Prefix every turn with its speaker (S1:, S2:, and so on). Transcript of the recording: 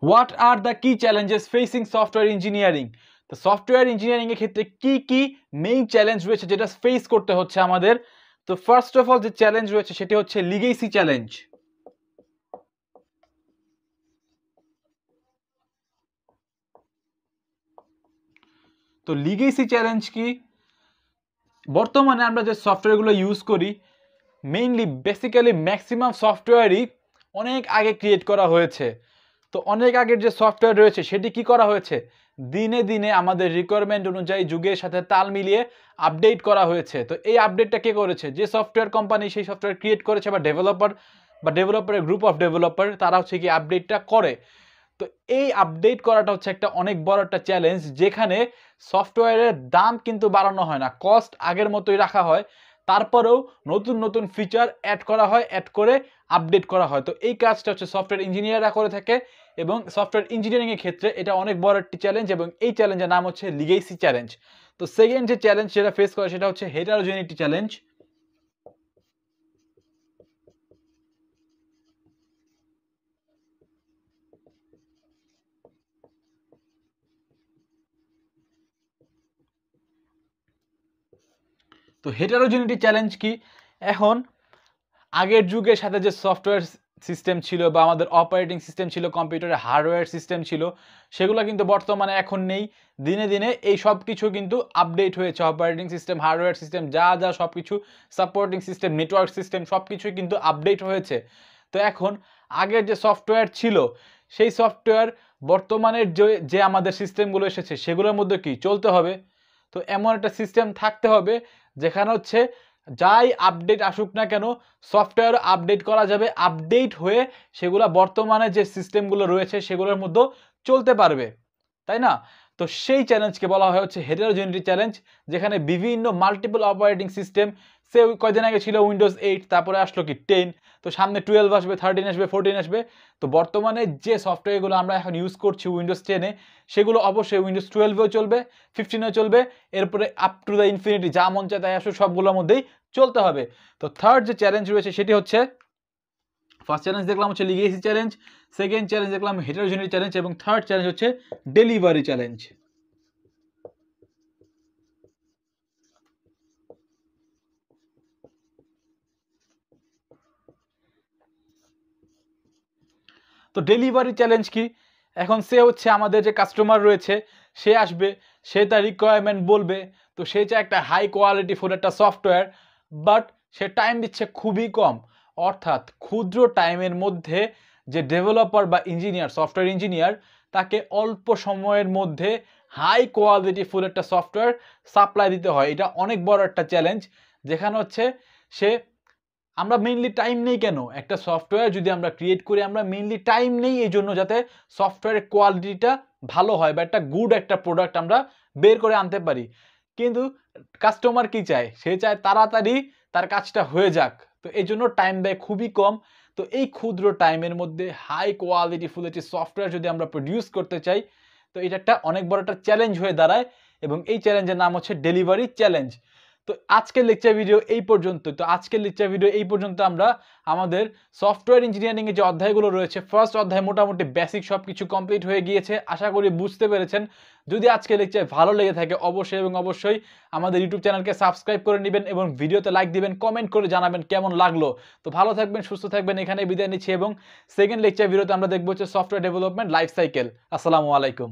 S1: What are the কি challenges facing software engineering? তো software engineering এর ক্ষেত্রে কি কি মেইন চ্যালেঞ্জ রয়েছে যেটা ফেস করতে হচ্ছে আমাদের? তো ফার্স্ট অফ অল যে চ্যালেঞ্জ রয়েছে সেটি হচ্ছে লিগেসি চ্যালেঞ্জ। তো লিগেসি চ্যালেঞ্জ কি? বর্তমানে আমরা যে সফটওয়্যারগুলো ইউজ করি মেইনলি বেসিক্যালি ম্যাক্সিমাম সফটওয়্যারই অনেক আগে ক্রিয়েট করা হয়েছে। তো অনেক আগের যে সফটওয়্যার রয়েছে সেটি কি করা হয়েছে, দিনে দিনে আমাদের রিকোয়ারমেন্ট অনুযায়ী যুগের সাথে তাল মিলিয়ে আপডেট করা হয়েছে। তো এই আপডেটটা কে করেছে? যে সফটওয়্যার কোম্পানি সেই সফটওয়্যার ক্রিয়েট করেছে বা ডেভেলপারের গ্রুপ অফ ডেভেলপার, তারা হচ্ছে কি আপডেটটা করে। তো এই আপডেট করাটা হচ্ছে একটা অনেক বড় একটা চ্যালেঞ্জ, যেখানে সফটওয়্যারের দাম কিন্তু বাড়ানো হয় না, কস্ট আগের মতোই রাখা হয়। তারপরেও নতুন নতুন ফিচার অ্যাড করা হয়, অ্যাড করে আপডেট করা হয়। তো এই কাজটা হচ্ছে সফটওয়্যার ইঞ্জিনিয়াররা করে থাকে, এবং সফটওয়্যার ইঞ্জিনিয়ারিংয়ের ক্ষেত্রে এটা অনেক বড় একটি চ্যালেঞ্জ, এবং এই চ্যালেঞ্জের নাম হচ্ছে লিগেসি চ্যালেঞ্জ। তো সেকেন্ড যে চ্যালেঞ্জ যেটা ফেস করে সেটা হচ্ছে হেটারোজেনিটি চ্যালেঞ্জ। তো হেটারোজেনিটি চ্যালেঞ্জ কি? এখন আগের যুগের সাথে যে সফটওয়্যার সিস্টেম ছিল বা আমাদের অপারেটিং সিস্টেম ছিল, কম্পিউটারে হার্ডওয়্যার সিস্টেম ছিল, সেগুলো কিন্তু বর্তমানে এখন নেই। দিনে দিনে এই সব কিছু কিন্তু আপডেট হয়েছে। অপারেটিং সিস্টেম, হার্ডওয়্যার সিস্টেম, যা যা সব কিছু, সাপোর্টিং সিস্টেম, নেটওয়ার্ক সিস্টেম, সব কিছুই কিন্তু আপডেট হয়েছে। তো এখন আগের যে সফটওয়্যার ছিল সেই সফটওয়্যার বর্তমানের যে আমাদের সিস্টেমগুলো এসেছে সেগুলোর মধ্যে কি চলতে হবে। তো এমন একটা সিস্টেম থাকতে হবে যেখানে হচ্ছে যাই আপডেট আসুক না কেন, সফটওয়্যার আপডেট করা যাবে, আপডেট হয়ে সেগুলো বর্তমানে যে সিস্টেমগুলো রয়েছে সেগুলোর মধ্যে চলতে পারবে, তাই না? তো সেই চ্যালেঞ্জকে বলা হয় হচ্ছে হেটারোজেনিটি চ্যালেঞ্জ, যেখানে বিভিন্ন মাল্টিপল অপারেটিং সিস্টেম, সে কয়দিন আগে ছিল উইন্ডোজ 8, তারপরে আসলো কি 10, তো সামনে 12 আসবে, 13 আসবে, 14 আসবে। তো বর্তমানে যে সফটওয়্যারগুলো আমরা এখন ইউজ করছি উইন্ডোজ 10-এ, সেগুলো অবশ্যই উইন্ডোজ 12-এও চলবে, 15-এও চলবে, এরপরে আপ টু দ্য ইনফিনিটি, যা মন চায় তাই আসুক, সবগুলোর মধ্যেই চলতে হবে। তো থার্ড যে চ্যালেঞ্জ রয়েছে সেটি হচ্ছে, ফার্স্ট চ্যালেঞ্জ দেখলাম হচ্ছে লিগেসি চ্যালেঞ্জ, সেকেন্ড চ্যালেঞ্জ দেখলাম হেটারোজেনিটি চ্যালেঞ্জ, এবং থার্ড চ্যালেঞ্জ হচ্ছে ডেলিভারি চ্যালেঞ্জ। তো ডেলিভারি চ্যালেঞ্জ কি? এখন সে হচ্ছে আমাদের যে কাস্টমার রয়েছে, সে আসবে, সে তার রিকোয়ারমেন্ট বলবে, তো সে চায় একটা হাই কোয়ালিটি ফুল একটা সফটওয়্যার, বাট সে টাইম দিচ্ছে খুবই কম। অর্থাৎ ক্ষুদ্র টাইমের মধ্যে যে ডেভেলপার বা ইঞ্জিনিয়ার, সফটওয়্যার ইঞ্জিনিয়ার, তাকে অল্প সময়ের মধ্যে হাই কোয়ালিটি ফুল একটা সফটওয়্যার সাপ্লাই দিতে হয়। এটা অনেক বড় একটা চ্যালেঞ্জ, যেখানে হচ্ছে সে, আমরা মেইনলি টাইম নেই কেন, একটা সফটওয়্যার যদি আমরা ক্রিয়েট করি, আমরা মেইনলি টাইম নেই এই জন্য যাতে সফটওয়্যারের কোয়ালিটিটা ভালো হয় বা একটা গুড একটা প্রোডাক্ট আমরা বের করে আনতে পারি। কিন্তু কাস্টমার কি চায়? সে চায় তাড়াতাড়ি তার কাজটা হয়ে যাক। তো এই জন্য টাইম দেয় খুবই কম। তো এই ক্ষুদ্র টাইমের মধ্যে হাই কোয়ালিটি ফুল একটি সফটওয়্যার যদি আমরা প্রডিউস করতে চাই, তো এটা একটা অনেক বড় একটা চ্যালেঞ্জ হয়ে দাঁড়ায়, এবং এই চ্যালেঞ্জের নাম হচ্ছে ডেলিভারি চ্যালেঞ্জ। তো আজকের লেকচার ভিডিও এই পর্যন্ত। তো আজকের লেকচার ভিডিও এই পর্যন্ত আমরা আমাদের সফটওয়্যার ইঞ্জিনিয়ারিং এর যে অধ্যায়গুলো রয়েছে, ফার্স্ট অধ্যায় মোটামুটি বেসিক সব কিছু কমপ্লিট হয়ে গিয়েছে, আশা করি বুঝতে পেরেছেন। যদি আজকের লেকচার ভালো লেগে থাকে অবশ্যই এবং অবশ্যই আমাদের ইউটিউব চ্যানেলকে সাবস্ক্রাইব করে নেবেন, এবং ভিডিওতে লাইক দিবেন, কমেন্ট করে জানাবেন কেমন লাগলো। তো ভালো থাকবেন, সুস্থ থাকবেন, এখানে বিদায় নিচ্ছি, এবং সেকেন্ড লেকচার ভিডিওতে আমরা দেখবো হচ্ছে সফটওয়্যার ডেভেলপমেন্ট লাইফ সাইকেল। আসসালামু আলাইকুম।